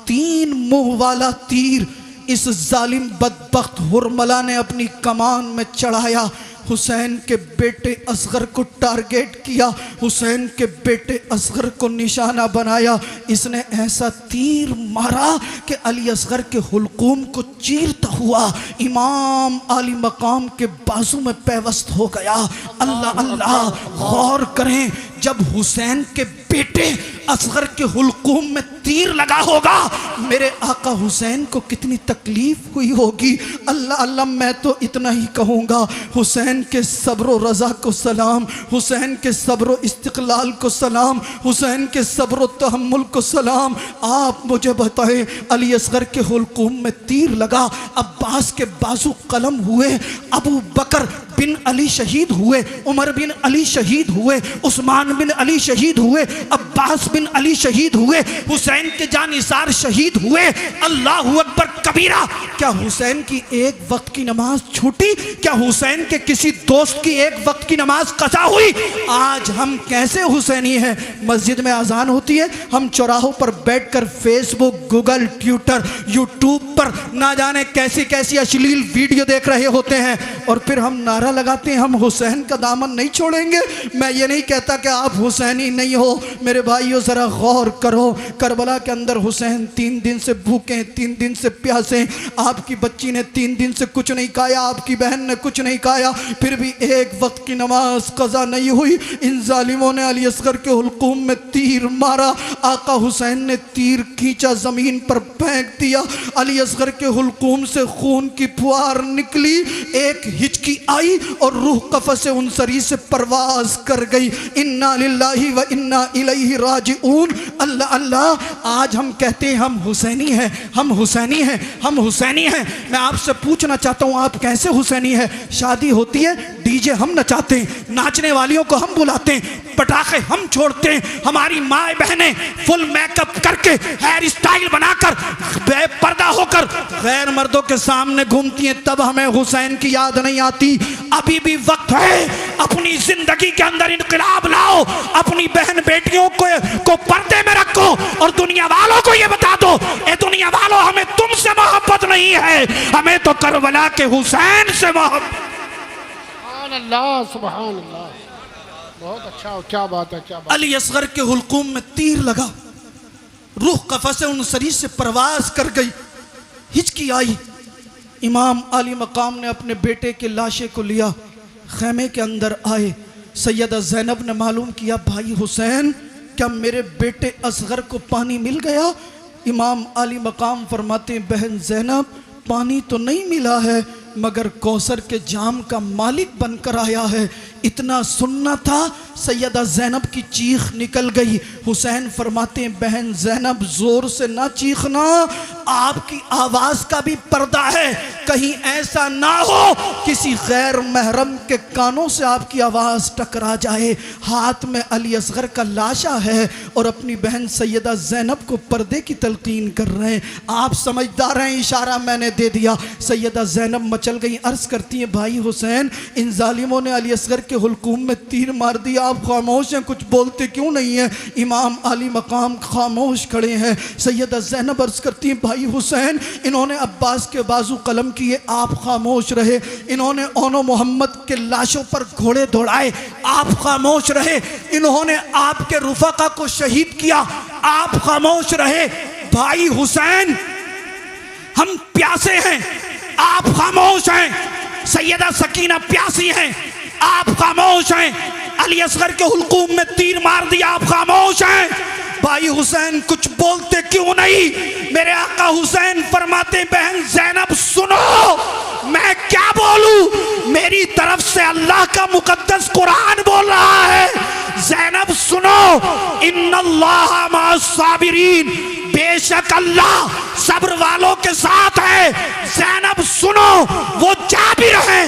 3 मुंह वाला तीर इस जालिम बदबख्त हुरमला ने अपनी कमान में चढ़ाया, हुसैन के बेटे असगर को टारगेट किया, हुसैन के बेटे असगर को निशाना बनाया। इसने ऐसा तीर मारा कि अली असगर के हुलकूम को चीरता हुआ इमाम आली मकाम के बाजू में पैवस्त हो गया। अल्लाह अल्लाह, गौर करें, जब हुसैन के बेटे असगर के हुलकूम में तीर लगा होगा, मेरे आका हुसैन को कितनी तकलीफ हुई होगी। अल्लाह अल्लाह, मैं तो इतना ही कहूँगा, हुसैन के सब्र रज़ा को सलाम, हुसैन के सब्र इस्तिक़लाल को सलाम, हुसैन के सब्र तहम्मुल को सलाम। आप मुझे बताएं, अली असगर के हुलकूम में तीर लगा, अब्बास के बाजू कलम हुए, अबू बकर बिन अली शहीद हुए, उमर बिन अली शहीद हुए, उस्मान बिन अली शहीद हुए, अब्बास बिन अली शहीद हुए, हुसैन के जानिसार शहीद हुए। अल्लाहु अकबर कबीरा। क्या हुसैन की एक वक्त की नमाज छूटी? क्या हुसैन के किसी दोस्त की एक वक्त की नमाज कज़ा हुई? आज हम कैसे हुसैनी हैं? मस्जिद में अजान होती है, हम चौराहों पर बैठकर फेसबुक, गूगल, ट्विटर, यूट्यूब पर ना जाने कैसी कैसी अश्लील वीडियो देख रहे होते हैं, और फिर हम नारा लगाते हैं हम हुसैन का दामन नहीं छोड़ेंगे। मैं ये नहीं कहता कि आप हुसैनी नहीं हो, मेरे भाइयों ज़रा गौर करो, करबला के अंदर हुसैन 3 दिन से भूखे, 3 दिन से प्यासे, आपकी बच्ची ने 3 दिन से कुछ नहीं खाया, आपकी बहन ने कुछ नहीं खाया, फिर भी एक वक्त की नमाज कज़ा नहीं हुई। इन जालिमों ने अली असगर के हुलकूम में तीर मारा, आका हुसैन ने तीर खींचा, ज़मीन पर फेंक दिया, अली असगर के हुलकूम से खून की फुहार निकली, एक हिचकी आई और रूह कफ़स उनसरी से परवाज कर गई। इन्ना लिल्लाहि व इन्ना इलैहि राजिऊन। अल्लाह अल्लाह, आज हम कहते हैं हम हुसैनी हैं, हम हुसैनी हैं, हम हुसैनी हैं। मैं आपसे पूछना चाहता हूँ, आप कैसे हुसैनी हैं? शादी होती है, डीजे हम नचाते हैं, नाचने वालियों को हम बुलाते हैं, पटाखे हम छोड़ते हैं, हमारी माए बहनें फुल मेकअप करके हेयर स्टाइल बनाकर बेपर्दा होकर गैर मर्दों के सामने घूमती हैं, तब हमें हुसैन की याद नहीं आती। अभी भी वक्त है, अपनी जिंदगी के अंदर इनकलाब लाओ, अपनी बहन बेटियों को पर्दे में रखो और दुनिया वालों को ये बता दो, ए दुनिया वालों, हमें तुमसे मोहब्बत नहीं है, हमें तो करबला के हुसैन से मोहब्बत। सुभान अल्लाह, सुभान अल्लाह, बहुत अच्छा, क्या बात है, क्या बात। अली असगर के हुलकूम में तीर लगा, रूह कफ़स उनसरी से परवाज कर गई, हिचकी आई। इमाम आली मकाम ने अपने बेटे के लाशे को लिया, खैमे के अंदर आए। सैयदा ज़ैनब ने मालूम किया, भाई हुसैन, क्या मेरे बेटे असगर को पानी मिल गया? इमाम आली मकाम फरमाते हैं, बहन ज़ैनब, पानी तो नहीं मिला है, मगर कौसर के जाम का मालिक बनकर आया है। इतना सुनना था, सैयदा ज़ैनब की चीख निकल गई। हुसैन फरमाते हैं, बहन ज़ैनब, ज़ोर से ना चीखना, आपकी आवाज़ का भी पर्दा है, कहीं ऐसा ना हो किसी गैर महरम के कानों से आपकी आवाज़ टकरा जाए। हाथ में अली असगर का लाशा है और अपनी बहन सैयदा ज़ैनब को पर्दे की तलकीन कर रहे हैं। आप समझदार हैं, इशारा मैंने दे दिया। सैयदा ज़ैनब मचल गई, अर्ज़ करती हैं, भाई हुसैन, इन जालिमों ने अली असगर के हुलकूम में तीर मार दिया, आप खामोश हैं, कुछ बोलते क्यों नहीं हैं? इमाम आली मकाम खामोश खड़े हैं। सैयदा ज़ैनब अर्ज़ करती हैं, भाई हुसैन, इन्होंने अब्बास के बाजू कलम किए, आप खामोश रहे, इन्होंने ओनो मोहम्मद के लाशों पर घोड़े दौड़ाए, आप खामोश रहे, इन्होंने आपके रुफ़क़ा को शहीद किया, आप खामोश रहे। भाई हुसैन, हम प्यासे हैं, आप खामोश हैं। सैयदा सकीना प्यासी हैं, आप खामोश हैं। अली असगर के हुलकूम में तीर मार दिया, आप खामोश हैं। भाई हुसैन, कुछ बोलते क्यों नहीं? मेरे आका हुसैन फरमाते, बहन ज़ैनब सुनो, मैं क्या बोलूं, मेरी तरफ से अल्लाह का मुकद्दस कुरान बोल रहा है। ज़ैनब सुनो, इन्नल्लाह मअस-साबिरीन, बेशक अल्लाह सब्र वालों के साथ है। ज़ैनब सुनो, वो जाबिर हैं,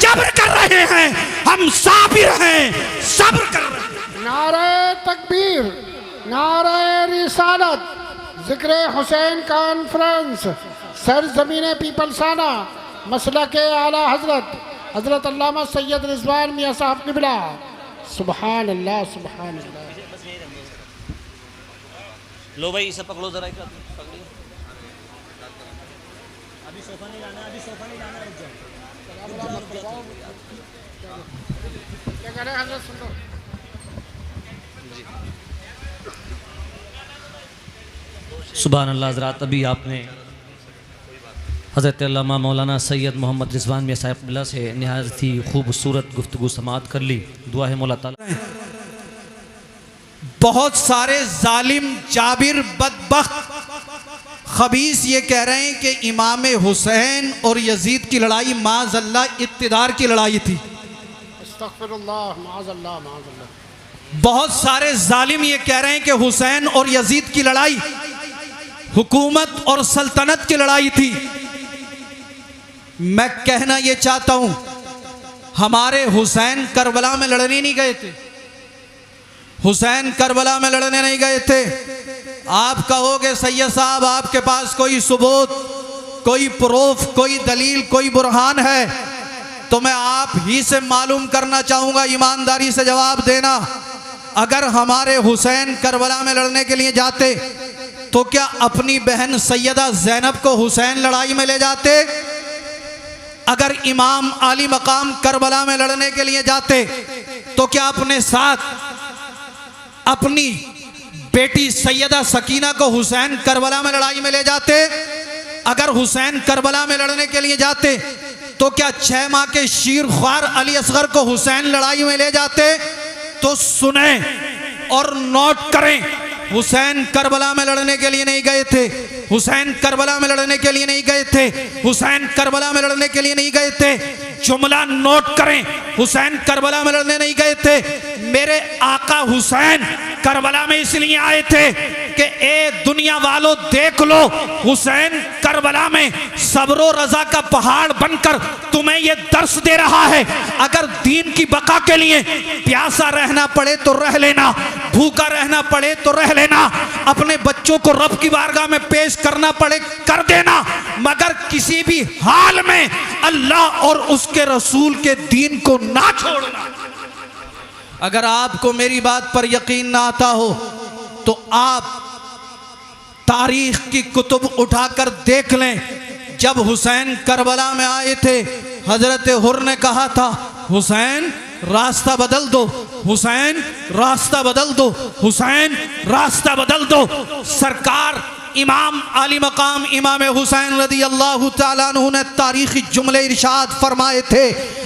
जब्र कर रहे हैं, हम साबिर हैं, सब्र कर रहे हैं। नारे तकबीर, नारे रिसालत, जिक्र हुसैन कॉन्फ्रेंस, सरजमीन पीपलसाना, मसला के आला हजरत हजरत अल्लामा सैयद रिजवान मियाँ साहब क़िबला। सुभान अल्लाह, सुभान अल्लाह। लो भाई, इसे पकड़ो जरा, पकड़िए। अभी सोफा नहीं लाना, अभी सोफा नहीं लाना, रुक जाओ। क्या कह रहे हैं हजरत, सुन लो। सुभान अल्लाह। हज़रात अभी आपने हज़रत अल्लामा मौलाना सैयद मोहम्मद रिजवान मियां साहिब क़िबला से निहायत ही खूबसूरत गुफ्तगू समाअत कर ली। दुआ है मौला ताला बहुत सारे जालिम जाबिर बदबख्त खबीस ये कह रहे हैं कि इमाम हुसैन और यजीद की लड़ाई माज़अल्लाह इक़्तिदार की लड़ाई थी। अस्तग़फिरुल्लाह, माज़अल्लाह, माज़अल्लाह। बहुत सारे जालिम ये कह रहे हैं कि हुसैन और यजीद की लड़ाई हुकूमत और सल्तनत की लड़ाई थी। मैं कहना ये चाहता हूं, हमारे हुसैन करबला में लड़ने नहीं गए थे। हुसैन करबला में लड़ने नहीं गए थे। आप कहोगे सैयद साहब आपके पास कोई सबूत, कोई प्रूफ, कोई दलील, कोई बुरहान है, तो मैं आप ही से मालूम करना चाहूंगा, ईमानदारी से जवाब देना। अगर हमारे हुसैन करबला में लड़ने के लिए जाते तो क्या अपनी बहन सैयदा ज़ैनब को हुसैन लड़ाई में ले जाते? अगर इमाम आली मकाम करबला में लड़ने के लिए जाते तो क्या अपने साथ अपनी बेटी सैयदा सकीना को हुसैन करबला में लड़ाई में ले जाते? अगर हुसैन करबला में लड़ने के लिए जाते तो क्या 6 माह के शीर ख्वार अली असगर को हुसैन लड़ाई में ले जाते? तो सुने और नोट करें, हुसैन करबला में लड़ने के लिए नहीं गए थे। हुसैन करबला में लड़ने के लिए नहीं गए थे। हुसैन करबला में लड़ने के लिए नहीं गए थे। जुमला नोट करें, हुसैन करबला में लड़ने नहीं गए थे। मेरे आका हुसैन करबला में इसलिए आए थे कि ए दुनिया वालों देख लो, हुसैन करबला में सब्र और रजा का पहाड़ बनकर तुम्हें यह दर्श दे रहा है। अगर दीन की बका के लिए प्यासा रहना पड़े तो रह लेना, भूखा रहना पड़े तो रह लेना, अपने बच्चों को रब की बारगाह में पेश करना पड़े कर देना, मगर किसी भी हाल में अल्लाह और उसके रसूल के दीन को ना छोड़ना। अगर आपको मेरी बात पर यकीन ना आता हो तो आप तारीख की कुतुब उठाकर देख लें। जब हुसैन करबला में आए थे, हजरत हुर ने कहा था हुसैन रास्ता बदल दो, हुसैन रास्ता बदल दो, हुसैन रास्ता बदल दो। सरकार इमाम आली मकाम इमाम हुसैन रदी अल्लाह तआला अन्हु ने तारीखी जुमले इरशाद फरमाए थे।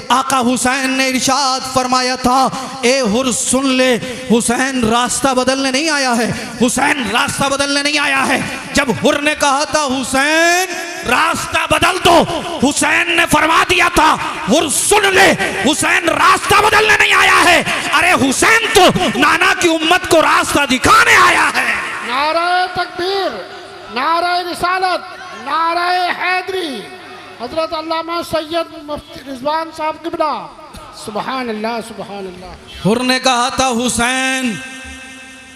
आका हुसैन ने इरशाद फरमाया था, ए हुर सुन ले, हुसैन रास्ता बदलने नहीं आया है, हुसैन रास्ता बदलने नहीं आया है। जब हुर ने कहा था हुसैन रास्ता बदल दो, हुसैन ने फरमा दिया था हुर सुन ले, हुसैन रास्ता बदलने नहीं आया है, अरे हुसैन तो नाना की उम्मत को रास्ता दिखाने आया है। नाराए तकबीर, नाराए रिसालत, नाराए हैदरी, हजरत अल्लामा सैयद मुफ्ती रिजवान साहब क़िबला। सुभान अल्लाह, सुभान अल्लाह। हुर ने कहा था हुसैन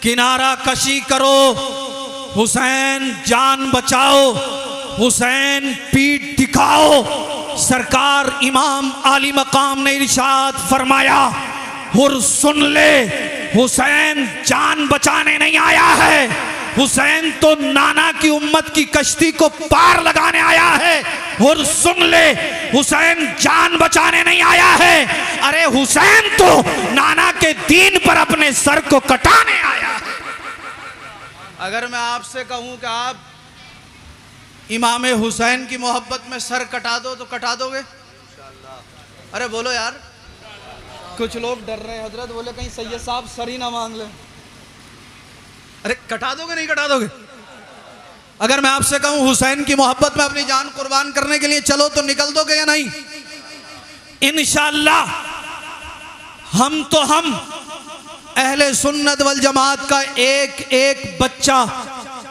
किनारा कशी करो, हुसैन जान बचाओ, हुसैन पीठ दिखाओ। सरकार इमाम आली मकाम ने इरशाद फरमाया, हुर सुन ले, हुसैन जान बचाने नहीं आया है, हुसैन तो नाना की उम्मत की कश्ती को पार लगाने आया है। हुर सुन ले, हुसैन जान बचाने नहीं आया है, अरे हुसैन तो नाना के दीन पर अपने सर को कटाने आया है। अगर मैं आपसे कहूं कि आप इमाम हुसैन की मोहब्बत में सर कटा दो तो कटा दोगे? अरे बोलो यार, कुछ लोग डर रहे हैं हजरत, बोले कहीं सैयद साहब सर ही ना मांग ले। अरे कटा दोगे नहीं कटा दोगे? अगर मैं आपसे कहूं हुसैन की मोहब्बत में अपनी जान कुर्बान करने के लिए चलो तो निकल दोगे या नहीं? इंशाअल्लाह हम अहले सुन्नत वल जमात का एक एक बच्चा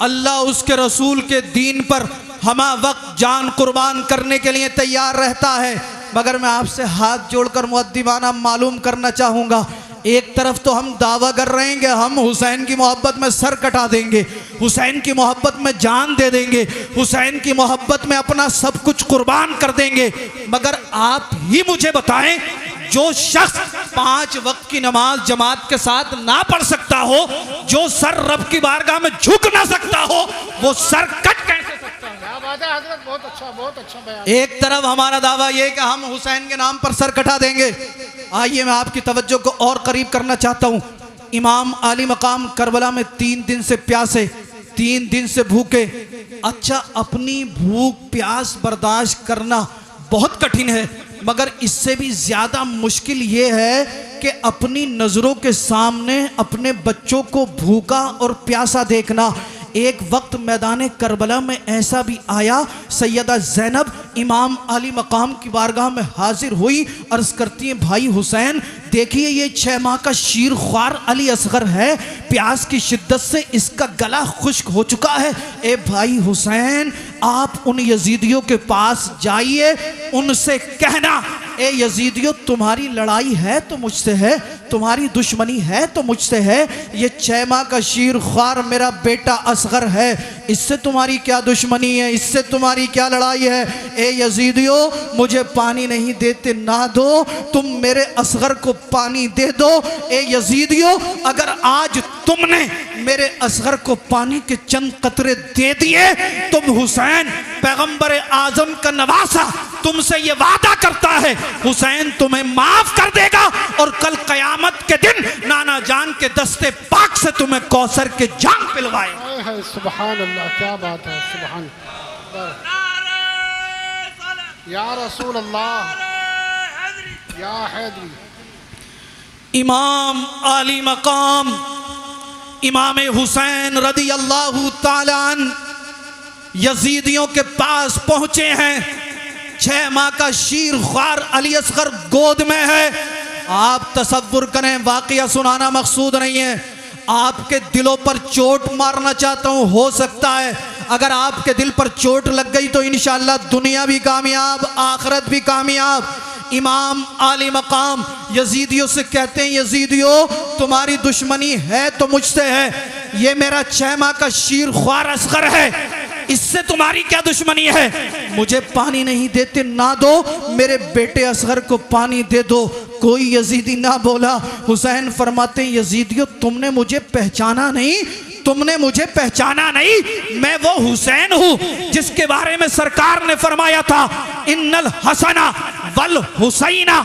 अल्लाह उसके रसूल के दीन पर हमा वक्त जान कुर्बान करने के लिए तैयार रहता है। मगर मैं आपसे हाथ जोड़कर मुअद्दिबाना मालूम करना चाहूँगा, एक तरफ तो हम दावा कर रहे हैं कि हम हुसैन की मोहब्बत में सर कटा देंगे, हुसैन की मोहब्बत में जान दे देंगे, हुसैन की मोहब्बत में अपना सब कुछ कुर्बान कर देंगे, मगर आप ही मुझे बताएं, जो शख्स 5 वक्त की नमाज जमात के साथ ना पढ़ सकता हो, जो सर रब की बारगाह में झुक ना सकता हो, वो सर कट कैसे सकता है? बात है हजरत, बहुत अच्छा बयान। एक तरफ हमारा दावा ये कि हम हुसैन के नाम पर सर कटा देंगे। आइए मैं आपकी तवज्जो को और करीब करना चाहता हूँ। इमाम आली मकाम करबला में 3 दिन से प्यासे, 3 दिन से भूखे। अच्छा, अपनी भूख प्यास बर्दाश्त करना बहुत कठिन है, मगर इससे भी ज़्यादा मुश्किल ये है कि अपनी नज़रों के सामने अपने बच्चों को भूखा और प्यासा देखना। एक वक्त मैदान करबला में ऐसा भी आया, सैयदा ज़ैनब इमाम आली मकाम की बारगाह में हाजिर हुई, अर्ज़ करती हैं भाई हुसैन देखिए ये 6 माह का शीर ख्वार अली असगर है, प्यास की शिद्दत से इसका गला खुश्क हो चुका है। ए भाई हुसैन आप उन यजीदियों के पास जाइए, उनसे कहना ए यजीदियों तुम्हारी लड़ाई है तो मुझसे है, तुम्हारी दुश्मनी है तो मुझसे है, ये 6 माह का शीर ख्वार मेरा बेटा असगर है, इससे तुम्हारी क्या दुश्मनी है, इससे तुम्हारी क्या लड़ाई है। ए यजीदियों मुझे पानी नहीं देते ना दो, तुम मेरे असगर को पानी दे दो। ए यजीदियों अगर आज तुमने मेरे असगर को पानी के चंद कतरे दे दिए, तुम हुसैन पैगंबर आजम का नवासा तुमसे ये वादा करता है हुसैन तुम्हें माफ कर देगा और कल कयामत के दिन नाना जान के दस्ते पाक से तुम्हें कौसर के जाम पिलवाएगा। सुभान अल्लाह, क्या बात है, सुभान या रसूल अल्लाह या हैदरी। इमाम आली मकाम इमाम हुसैन रदी अल्लाह ताला अन्हु यजीदियों के पास पहुंचे हैं। 6 माह का शीर ख्वार अली असगर गोद में है। आप तसव्वुर करें, वाकया सुनाना मकसूद नहीं है, आपके दिलों पर चोट मारना चाहता हूं। हो सकता है अगर आपके दिल पर चोट लग गई तो इंशाअल्लाह दुनिया भी कामयाब आखिरत भी कामयाब। इमाम आली मकाम यजीदियों से कहते हैं यजीदियों तुम्हारी दुश्मनी है तो मुझसे है, ये मेरा 6 माह का शीर ख्वार असगर है, इससे तुम्हारी क्या दुश्मनी है। मुझे पानी नहीं देते ना दो, मेरे बेटे असगर को पानी दे दो। कोई यजीदी ना बोला। हुसैन फरमाते हैं यजीदियों तुमने मुझे पहचाना नहीं, तुमने मुझे पहचाना नहीं, मैं वो हुसैन हूं जिसके बारे में सरकार ने फरमाया था इन्नल हसना वल हुसैना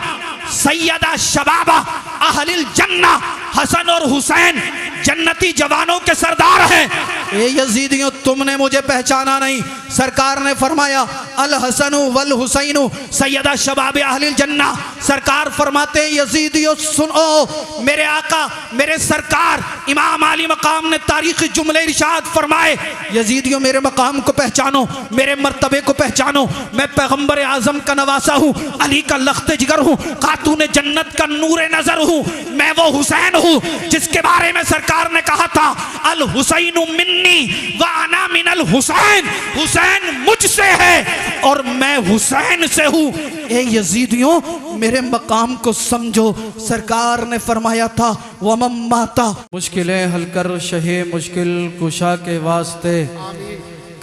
सैयदा शबाबा अहलिल जन्ना। हसन और हुसैन जन्नती जवानों के सरदार हैं। ए यजीदियों तुमने मुझे पहचाना नहीं, सरकार ने फरमाया अल हसनु वल हुसैनु सैयदा शबाब अहलिल जन्ना। सरकार फरमाते हैं यजीदियों सुनो, मेरे आका मेरे सरकार इमाम आली मकाम ने तारीखी जुमले इरशाद फरमाए यजीदियों मेरे मकाम को पहचानो, मेरे मर्तबे को पहचानो, मैं पैगंबर आजम का नवासा हूँ, अली का लख्ते जिगर हूँ, खातून जन्नत का नूरे नजर हूँ, मैं वो हुसैन हूँ जिसके बारे में सरकार ने कहा था अल हुसैनु मिन्नी व अना मिनल हुसैन, हुसैन मुझसे है और मैं हुसैन से हूँ। ए यजीदियों मेरे मकाम को समझो, सरकार ने फरमाया था वमम माता मुश्किलें हल कर शहे मुश्किल कुशा के वास्ते,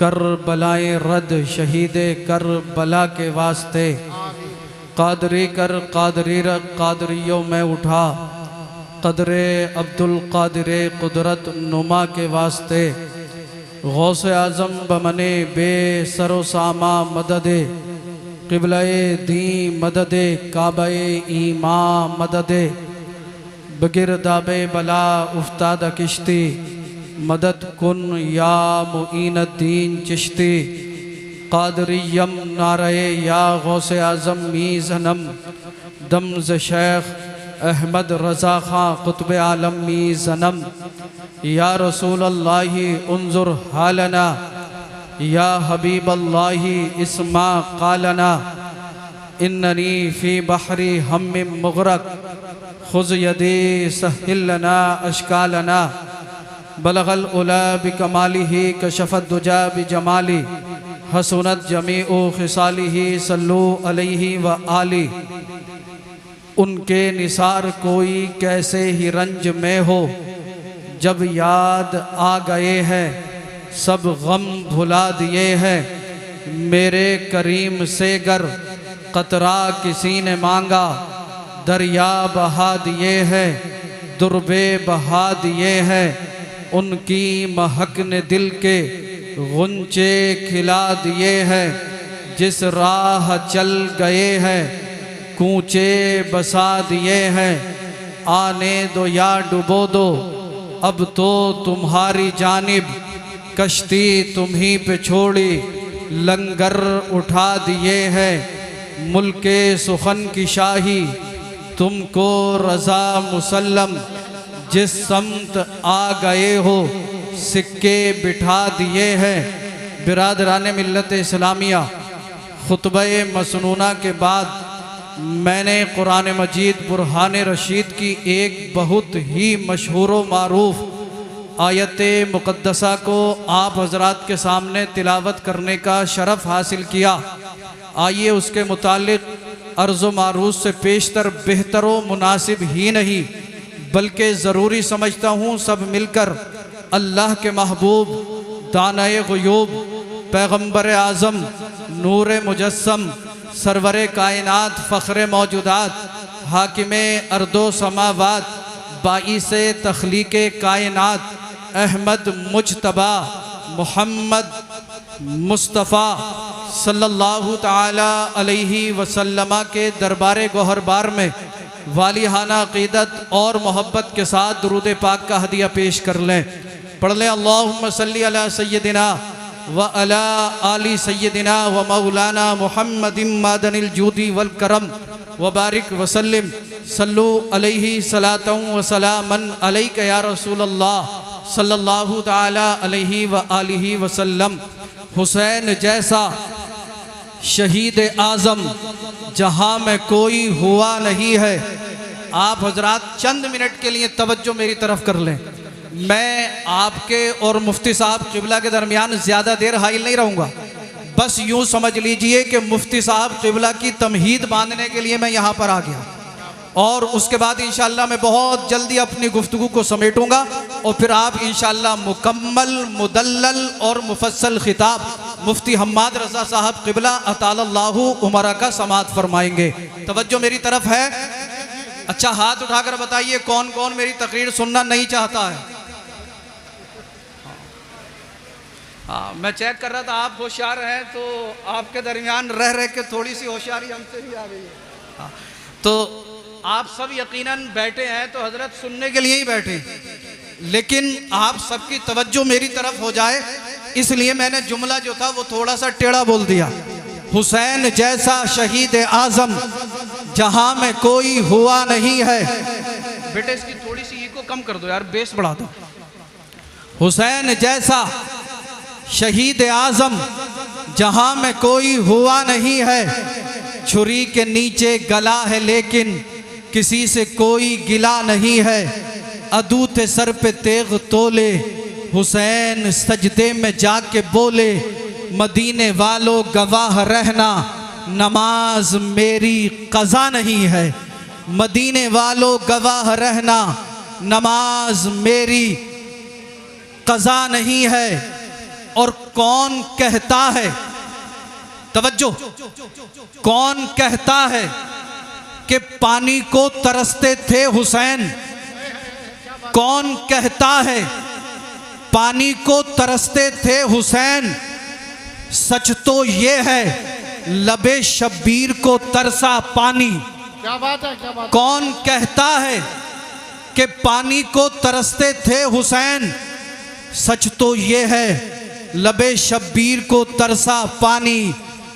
कर बलाएं रद शहीदे कर बला के वास्ते, कादरी कर कादरी रख कादरियों में उठा, कदरे अब्दुल कादिरे कुदरत नुमा के वास्ते, गौसे आज़म बमने बे सरो सामा मददे, क़िबले दी मददे काबे ईमा मददे, बगिरदाबे बला उफ्ताद किश्ती, मदद कुन या मुईन दीन चिश्ती, कादरियम नारे या गौसे आज़म मीज़नम, दमज शेख अहमद रज़ा खां कुतुब आलम मीज़नम, या रसूल अल्लाही उन्जुर हालना, या हबीब अल्लाही इस्मा कालना, इन्ननी फ़ी बहरी हम मुग़रक़, खुज़ यदी सहिलना अशकालना, बलगल उला बिकमालिही कशफत दुजा बिजमाली, हसनत जमीउ खिसालिही सल्लु अलैहि व आली। उनके निसार कोई कैसे ही रंज में हो, जब याद आ गए हैं सब गम भुला दिए हैं, मेरे करीम से गर कतरा किसी ने मांगा, दरिया बहा दिए हैं दुर्बे बहा दिए हैं, उनकी महक ने दिल के गुंचे खिला दिए हैं, जिस राह चल गए हैं कूचे बसा दिए हैं। आने दो या डुबो दो, अब तो तुम्हारी जानिब कश्ती तुम ही पे छोड़ी, लंगर उठा दिए हैं। मुल्के सुखन की शाही तुमको रज़ा मुसल्लम, जिस समत आ गए हो सिक्के बिठा दिए हैं। बिरादरान मिल्लत इस्लामिया, खुतबे मसनूना के बाद मैंने कुरान मजीद बुरहान रशीद की एक बहुत ही मशहूर व मारूफ आयत मुक़द्दसा को आप हजरात के सामने तिलावत करने का शरफ़ हासिल किया। आइए उसके मुतालिक अर्ज़ मारूफ से पेशतर बेहतर व मुनासिब ही नहीं बल्कि ज़रूरी समझता हूँ सब मिलकर अल्लाह के महबूब दानाए ग़ुयूब पैगम्बर आज़म नूर मुजस्सम सरवरे कायनात फ़ख्र मौजूदात हाकिमे अर्दो समावात बाइसे तख्लीक़ कायनात अहमद मुज्तबा मोहम्मद मुस्तफ़ा सल्लल्लाहु ताला अलैहि वसल्लम के दरबार गोहरबार में वालिहाना अक़ीदत और मोहब्बत के साथ दुरूद पाक का हदिया पेश कर लें। पढ़ लें अल्लाहुम्मा सल्ली अला सय्यदिना व अला आली सय्यदिना व मौलाना मुहम्मदिन मादनिल जूदी वल करम व बारिक वसल्लिम सल्लु अलैहि सलातन व सलामन अलैका या रसूलल्लाह सल्लल्लाहु ताला अलैहि व आलिहि वसल्लम। हुसैन जैसा शहीद आज़म जहाँ में कोई हुआ नहीं है। आप हजरात चंद मिनट के लिए तवज्जो मेरी तरफ कर लें। मैं आपके और मुफ्ती साहब क़िबला के दरमियान ज़्यादा देर हाइल नहीं रहूँगा। बस यूँ समझ लीजिए कि मुफ्ती साहब क़िबला की तमहीद बांधने के लिए मैं यहाँ पर आ गया और उसके बाद इंशाअल्लाह मैं बहुत जल्दी अपनी गुफ्तगू को समेटूंगा और फिर आप इंशाअल्लाह मुकम्मल मुदल्लल और मुफस्सल खिताब मुफ्ती हम्माद रज़ा साहब क़िबला अतालल्लाहु उमरा का समाअत फरमाएंगे। तवज्जो मेरी तरफ है। अच्छा, हाथ उठाकर बताइए कौन कौन मेरी तकरीर सुनना नहीं चाहता है। हाँ, मैं चेक कर रहा था आप होशियार हैं तो आपके दरमियान रह रह के थोड़ी सी होशियारी हमसे भी आ गई है। हाँ, तो आप सब यकीनन बैठे हैं तो हजरत सुनने के लिए ही बैठे, लेकिन आप सबकी तवज्जो मेरी तरफ हो जाए इसलिए मैंने जुमला जो था वो थोड़ा सा टेढ़ा बोल दिया। हुसैन जैसा शहीद आज़म जहां में कोई हुआ नहीं है। बेटे इसकी थोड़ी सी इको कम कर दो यार, बेस बढ़ा दो। हुसैन जैसा शहीद आज़म जहां में कोई हुआ नहीं है। छुरी के नीचे गला है लेकिन किसी से कोई गिला नहीं है। अदू थे सर पे तेग तोले, हुसैन सजदे में जाके बोले, मदीने वालों गवाह रहना नमाज मेरी कज़ा नहीं है। मदीने वालों गवाह रहना नमाज मेरी कज़ा नहीं है। और कौन कहता है, तवज्जो, कौन कहता है कि पानी को तरसते थे हुसैन? कौन कहता है पानी को तरसते थे हुसैन? सच तो ये है लबे शब्बीर को तरसा पानी। क्या बात है, क्या बात। कौन कहता है कि पानी को तरसते थे हुसैन? सच तो ये है लबे शब्बीर को तरसा पानी।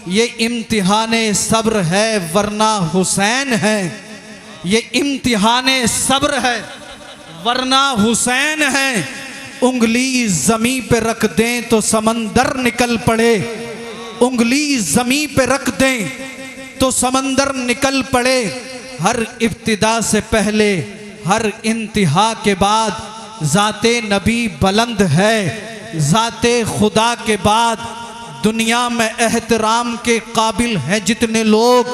ये इम्तिहाने सब्र है वरना हुसैन है। ये इम्तिहाने सब्र है वरना हुसैन है। उंगली ज़मीं पे रख दें तो समंदर निकल पड़े। उंगली ज़मीं पे रख दें तो समंदर निकल पड़े। हर इब्तिदा से पहले हर इंतहा के बाद ज़ाते नबी बुलंद है। ज़ाते खुदा के बाद दुनिया में एहतराम के काबिल हैं जितने लोग,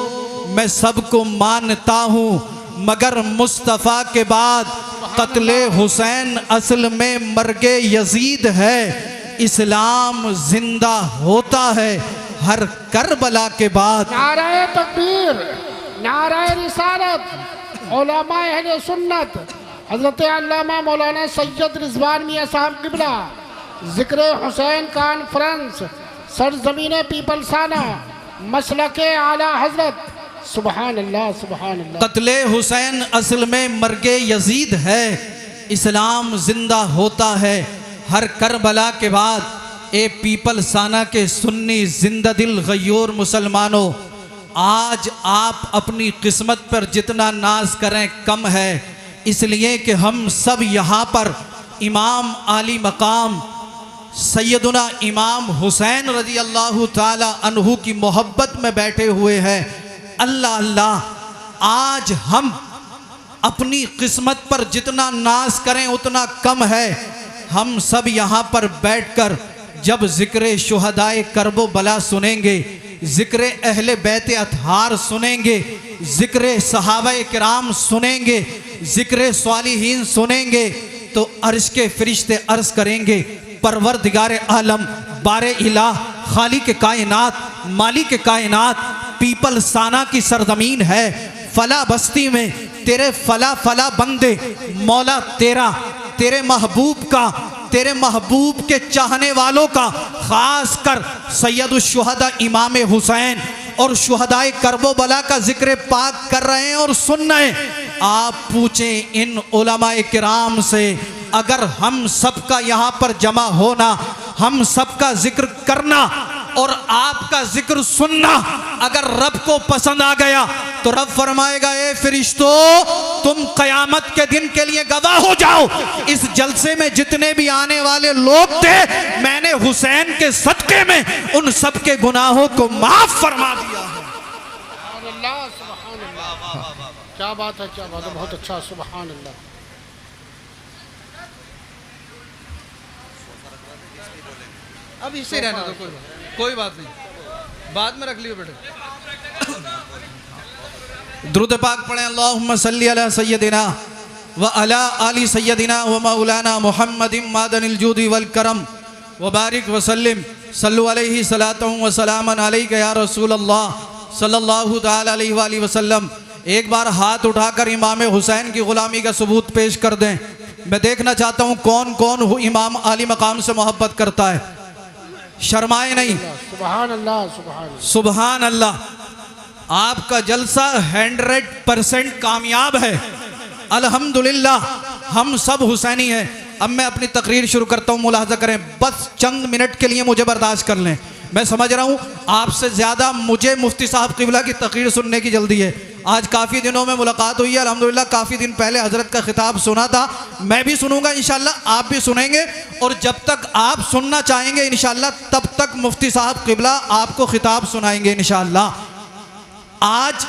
मैं सबको मानता हूँ, मगर मुस्तफ़ा के बाद कत्ले हुसैन असल में मर्गे यजीद है। इस्लाम जिंदा होता है हर करबला के बाद। नाराए तकबीर, नाराए रिसालत, उलमा अहले सुन्नत हज़रत अल्लामा मौलाना सैयद रिज़वान मियाँ साहब क़िबला जिक्र हुसैन कॉन्फ्रेंस सरजमीन पीपलसाना मसलके आला हजरत। सुबहान अल्लाह सुबहान अल्लाह। कत्ले हुसैन असल में मर्गे यजीद है, इस्लाम जिंदा होता है हर करबला के बाद। ए पीपलसाना के सुन्नी जिंदा दिल गयूर मुसलमानों, आज आप अपनी किस्मत पर जितना नाज करें कम है, इसलिए कि हम सब यहाँ पर इमाम आली मकाम सैयदुना इमाम हुसैन रजी अल्लाह ताला अन्हु की मोहब्बत में बैठे हुए हैं। अल्लाह अल्लाह, आज हम अपनी किस्मत पर जितना नाज करें उतना कम है। हम सब यहाँ पर बैठकर जब ज़िक्र शुहदाए करबो बला सुनेंगे, ज़िक्र अहले बैत अतहार सुनेंगे, ज़िक्र सहाबा किराम सुनेंगे, ज़िक्र स्वालिहीन सुनेंगे, तो अर्श के फरिश्ते अर्ज करेंगे परवरदिगार आलम बारे इला खालिक कायनात मालिक कायनात पीपलसाना की सरजमीन है, फला बस्ती में तेरे फला फला बंदे मौला तेरा, तेरे महबूब का, तेरे महबूब के चाहने वालों का, खास कर सैयदुल शुहदा इमाम हुसैन और शुहदाए करबो बला का जिक्र पाक कर रहे हैं और सुन रहे हैं। आप पूछें इन उलमाए किराम से, अगर हम सबका यहाँ पर जमा होना, हम सबका जिक्र करना और आपका जिक्र सुनना अगर रब को पसंद आ गया तो रब फरमाएगा, ए फरिश्तों तुम कयामत के दिन के लिए गवाह हो जाओ, इस जलसे में जितने भी आने वाले लोग थे मैंने हुसैन के सदके में उन सब के गुनाहों को माफ फरमा दिया है। अल्लाह सुबहान अल्लाह। क्या बात है, क्या बात है, बहुत अच्छा। सुबहान अल्लाह। अब इसे रहना तो कोई बात नहीं, बाद में रख लियो बेटे। दुरूद पाक पढ़ें, अल्लाहुम्मा सल्ली अला सय्यदिना व अला आली सय्यदिना व मौलाना मुहम्मदिन मादनिल जूदी वल करम व बारिक व सल्लिम सल्लु अलैहि सलातुन व सलामन अलैका या रसूल अल्लाह सल्लल्लाहु तआला अलैहि व आलिहि वसल्लम। एक बार हाथ उठाकर इमाम हुसैन की गुलामी का सबूत पेश कर दें। मैं देखना चाहता हूँ कौन कौन इमाम आली मकाम से मोहब्बत करता है, शर्माए नहीं। सुबहान अल्लाह सुबहान अल्लाह। सुबहान अल्लाह, आपका जलसा 100% कामयाब है अल्हम्दुलिल्लाह। हम सब हुसैनी हैं। अब मैं अपनी तकरीर शुरू करता हूँ, मुलाहजा करें, बस चंद मिनट के लिए मुझे बर्दाश्त कर लें। मैं समझ रहा हूँ आपसे ज़्यादा मुझे मुफ्ती साहब क़िबला की तकरीर सुनने की जल्दी है। आज काफ़ी दिनों में मुलाकात हुई है अल्हम्दुलिल्लाह। काफ़ी दिन पहले हज़रत का खिताब सुना था, मैं भी सुनूंगा इंशाल्लाह, आप भी सुनेंगे, और जब तक आप सुनना चाहेंगे इंशाल्लाह तब तक मुफ्ती साहब क़िबला आपको खिताब सुनाएंगे इंशाल्लाह। आज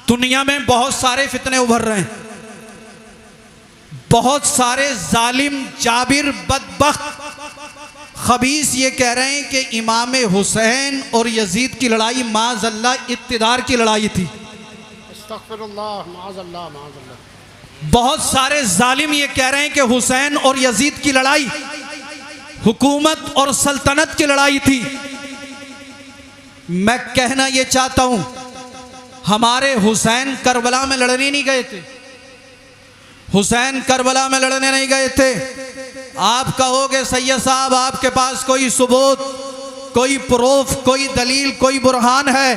दुनिया में बहुत सारे फितने उभर रहे हैं, बहुत सारे जालिम जाबिर बदबख्त खबीस ये कह रहे हैं कि इमाम हुसैन और यजीद की लड़ाई माज़अल्लाह इक़्तिदार की लड़ाई थी। अस्तग़फिरुल्लाह माज़अल्लाह माज़अल्लाह। बहुत सारे जालिम ये कह रहे हैं कि हुसैन और यजीद की लड़ाई हुकूमत और सल्तनत की लड़ाई थी। मैं कहना ये चाहता हूं, हमारे हुसैन करबला में लड़ने नहीं गए थे, हुसैन करबला में लड़ने नहीं गए थे। आप कहोगे सैयद साहब आपके पास कोई सबूत, कोई प्रूफ, कोई दलील, कोई बुरहान है,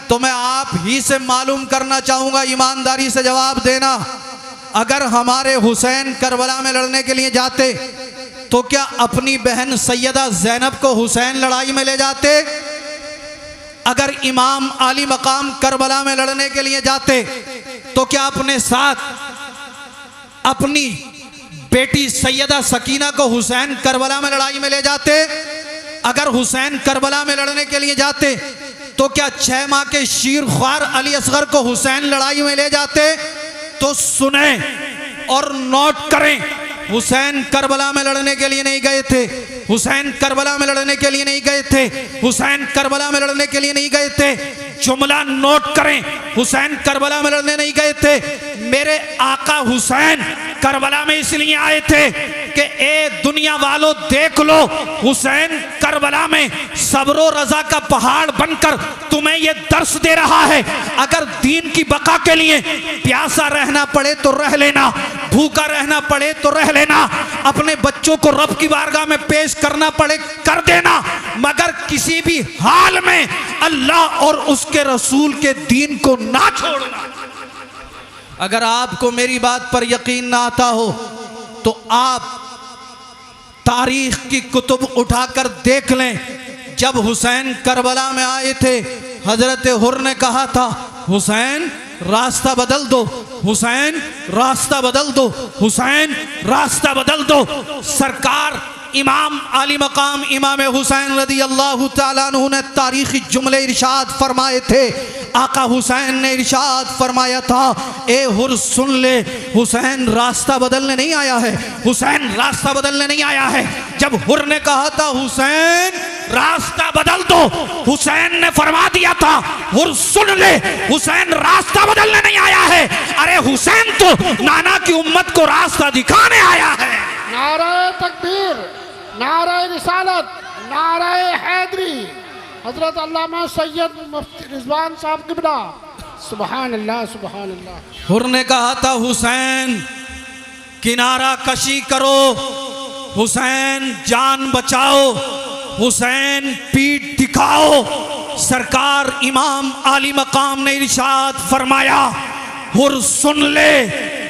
तो मैं आप ही से मालूम करना चाहूँगा, ईमानदारी से जवाब देना। अगर हमारे हुसैन करबला में लड़ने के लिए जाते तो क्या अपनी बहन सैयदा ज़ैनब को हुसैन लड़ाई में ले जाते? अगर इमाम आली मकाम करबला में लड़ने के लिए जाते तो क्या अपने साथ अपनी बेटी सैयदा सकीना को हुसैन करबला में लड़ाई में ले जाते? अगर हुसैन करबला में लड़ने के लिए जाते तो क्या 6 माह के शीर ख्वार अली असगर को हुसैन लड़ाई में ले जाते? तो सुने और नोट करें, हुसैन करबला में लड़ने के लिए नहीं गए थे, हुसैन करबला में लड़ने के लिए नहीं गए थे, हुसैन करबला में लड़ने के लिए नहीं गए थे। जुमला नोट करें, हुसैन करबला में लड़ने नहीं गए थे। मेरे आका हुसैन करबला में इसलिए आए थे कि ए दुनिया वालों देख लो, हुसैन करबला में सब्र रजा का पहाड़ बनकर तुम्हें ये दर्श दे रहा है। अगर दीन की बका के लिए प्यासा रहना पड़े तो रह लेना, भूखा रहना पड़े तो रह लेना, अपने बच्चों को रब की बारगाह में पेश करना पड़े कर देना, मगर किसी भी हाल में अल्लाह और उसके रसूल के दीन को ना छोड़ना। अगर आपको मेरी बात पर यकीन ना आता हो तो आप तारीख की कुतुब उठाकर देख लें। जब हुसैन करबला में आए थे, हजरत हुर ने कहा था, हुसैन रास्ता बदल दो, हुसैन रास्ता बदल दो, हुसैन रास्ता बदल दो। सरकार इमाम आली मकाम इमाम हुसैन रदी अल्लाह तआला अन्हु ने तारीखी जुमले इरशाद फरमाए थे। आका हुसैन ने इरशाद फरमाया था, ए हुर सुन ले, हुसैन रास्ता बदलने नहीं आया है, हुसैन रास्ता बदलने नहीं आया है। जब हुर ने कहा था हुसैन रास्ता बदल दो, हुसैन ने फरमा दिया था, हुर सुन ले, हुसैन रास्ता बदलने नहीं आया है, अरे हुसैन तो नाना की उम्मत को रास्ता दिखाने आया है। नाराए तकबीर, नाराए रिसालत, नाराए हैदरी, हजरत अल्लामा सैयद मुफ्ती रिजवान साहब किबला, सुबहान अल्लाह सुबहान अल्लाह। हुर ने कहा था, हुसैन किनारा कशी करो, हुसैन जान बचाओ, हुसैन पीठ दिखाओ। सरकार इमाम आली मकाम ने इरशाद फरमाया, हुर सुन ले,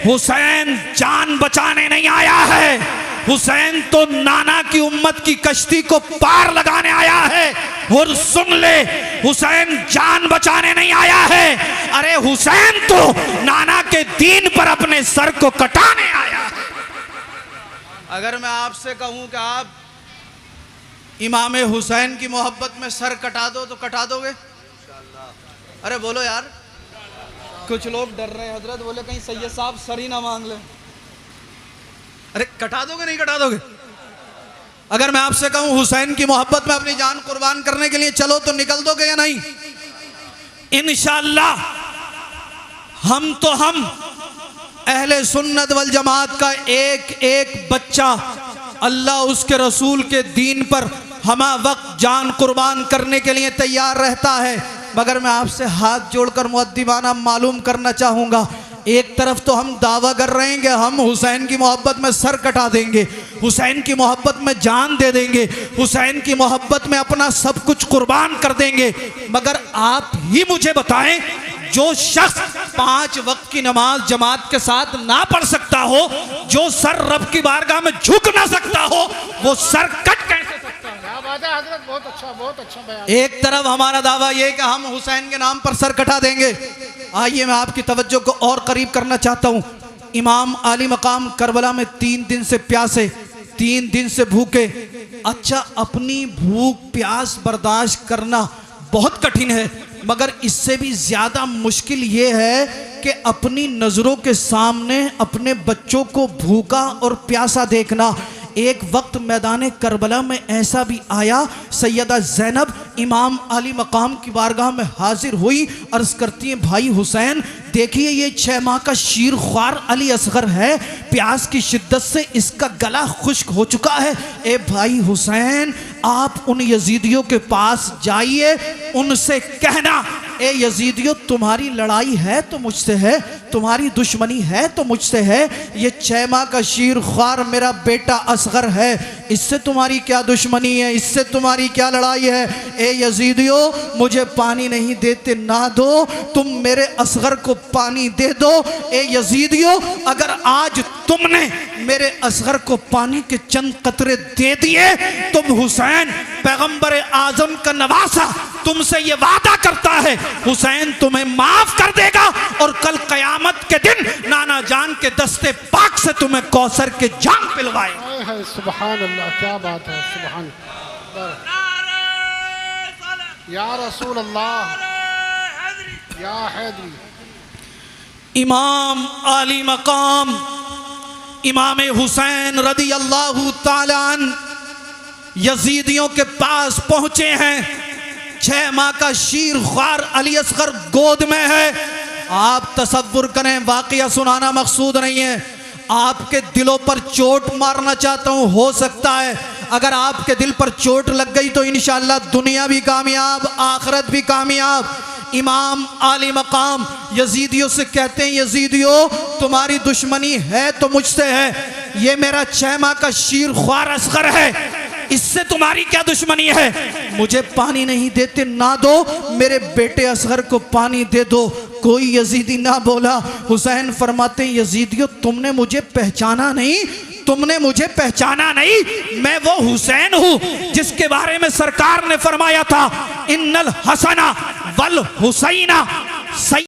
हुसैन जान बचाने नहीं आया है, हुसैन तो नाना की उम्मत की कश्ती को पार लगाने आया है। हुर सुन ले, हुसैन जान बचाने नहीं आया है, अरे हुसैन तो नाना के दीन पर अपने सर को कटाने आया है। अगर मैं आपसे कहूं कि आप इमाम हुसैन की मोहब्बत में सर कटा दो तो कटा दोगे? अरे बोलो यार, कुछ लोग डर रहे हैं हजरत, बोले कहीं सैयद साहब सर ही ना मांग ले। अरे कटा दोगे नहीं कटा दोगे? अगर मैं आपसे कहूं हुसैन की मोहब्बत में अपनी जान कुर्बान करने के लिए चलो तो निकल दोगे या नहीं? इंशाअल्लाह हम अहले सुन्नत वल जमात का एक एक बच्चा अल्लाह उसके रसूल के दीन पर हमा वक्त जान कुर्बान करने के लिए तैयार रहता है। मगर मैं आपसे हाथ जोड़कर मुअद्दिबाना मालूम करना चाहूँगा, एक तरफ तो हम दावा कर रहे हैं कि हम हुसैन की मोहब्बत में सर कटा देंगे, हुसैन की मोहब्बत में जान दे देंगे, हुसैन की मोहब्बत में अपना सब कुछ कुर्बान कर देंगे, मगर आप ही मुझे बताएं, जो शख्स 5 वक्त की नमाज जमात के साथ ना पढ़ सकता हो, जो सर रब की बारगाह में झुक ना सकता हो, वो सर कट कैसे सकता है? क्या बात है हजरत, बहुत अच्छा बयान। एक तरफ हमारा दावा यह कि हम हुसैन के नाम पर सर कटा देंगे। आइए मैं आपकी तवज्जो को और करीब करना चाहता हूँ। इमाम आली मकाम करबला में 3 दिन से प्यासे, 3 दिन से भूखे। अच्छा, अपनी भूख प्यास बर्दाश्त करना बहुत कठिन है, मगर इससे भी ज़्यादा मुश्किल ये है कि अपनी नज़रों के सामने अपने बच्चों को भूखा और प्यासा देखना। एक वक्त मैदान करबला में ऐसा भी आया, सैयदा ज़ैनब इमाम आली मकाम की बारगाह में हाजिर हुई, अर्ज़ करती हैं, भाई हुसैन देखिए ये 6 माह का शीर ख्वार अली असगर है, प्यास की शिद्दत से इसका गला खुश्क हो चुका है। ए भाई हुसैन, आप उन यजीदियों के पास जाइए, उनसे कहना, ए यजीदियों तुम्हारी लड़ाई है तो मुझसे है, तुम्हारी दुश्मनी है तो मुझसे है, ये 6 माह का शीर ख्वार मेरा बेटा असगर है, इससे तुम्हारी क्या दुश्मनी है, इससे तुम्हारी क्या लड़ाई है? ए यजीदियों मुझे पानी नहीं देते ना दो, तुम मेरे असगर को पानी दे दो। ए यजीदियों अगर आज तुमने मेरे असगर को पानी के चंद कतरे दे दिए, तुम हुसैन पैगंबर आजम का नवासा तुमसे ये वादा करता है, हुसैन तुम्हें माफ कर देगा और कल कयामत के दिन नाना जान के दस्ते पाक से तुम्हें कौसर के जाम पिलवाए। सुभान अल्लाह, क्या बात है, सुभान या रसूल अल्लाह या हैदरी। इमाम आली मकाम इमाम हुसैन रदी अल्लाह ताला अन्हु यजीदियों के पास पहुंचे हैं। 6 माह का शीर ख्वार अली असगर गोद में है। आप तसव्वुर करें, वाकया सुनाना मकसूद नहीं है, आपके दिलों पर चोट मारना चाहता हूँ। हो सकता है अगर आपके दिल पर चोट लग गई तो इंशाअल्लाह दुनिया भी कामयाब, आखिरत भी कामयाब। इमाम आली मकाम यजीदियों से कहते हैं, यजीदियों तुम्हारी दुश्मनी है तो मुझसे है, ये मेरा 6 माह का शीर ख्वार असगर है, इससे तुम्हारी क्या दुश्मनी है? मुझे पानी नहीं देते ना दो, मेरे बेटे असगर को पानी दे दो। कोई यजीदी ना बोला। हुसैन फरमाते हैं, यजीदियों तुमने मुझे पहचाना नहीं, तुमने मुझे पहचाना नहीं, मैं वो हुसैन हूं जिसके बारे में सरकार ने फरमाया था, इन्नल हसना वल हुसैना